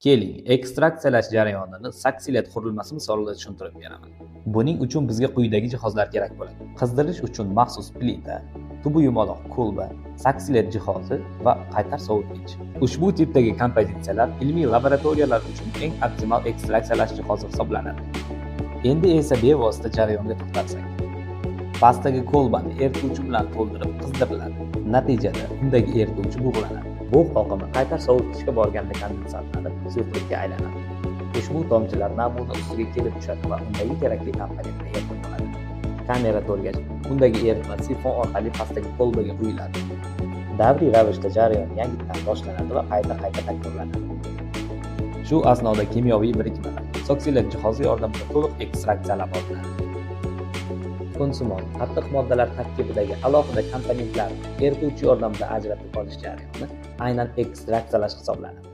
Keling, ekstraksiyalash jarayonini saksilet qurilmasi misolida tushuntirib beraman. Buning uchun bizga quyidagi jihozlar kerak bo'ladi. Qizdirish uchun maxsus plita, tubi yumaloq kulba, saksilet jihozi va qaytar sovutgich. Ushbu tipdagi kompozitsiyalar ilmiy laboratoriyalar uchun eng optimal ekstraksiyalash jihozi hisoblanadi. Endi esa bevosita jarayonga to'xtalsak. Pastdagi kolbani erituvchi bilan to'ldirib qizdiriladi. Natijada undagi erituvchi bug'lanadi. Bug' oqimi qaytar sovutgichga borganda kondensatlanib, suyuqlikka aylanadi. Ushbu tomchilar namuna ustiga kelib tushadi va undagi kerakli komponentni eritib oladi. Kamera to'lgach, undagi eritma sifon orqali pastdagi kolbaga quyiladi. Davriy ravishda jarayon yangitdan boshlanadi va qayta takrorlanadi. Shu asnoda kimyoviy birikmalar saksilet jihozi yordamida to'liq ekstraksiyalab olinadi. Konsumo qattiq moddalar tarkibidagi alohida komponentlarni erituvchi yordamida ajratib olish jarayoni aynan ekstraksiyalash hisoblanadi.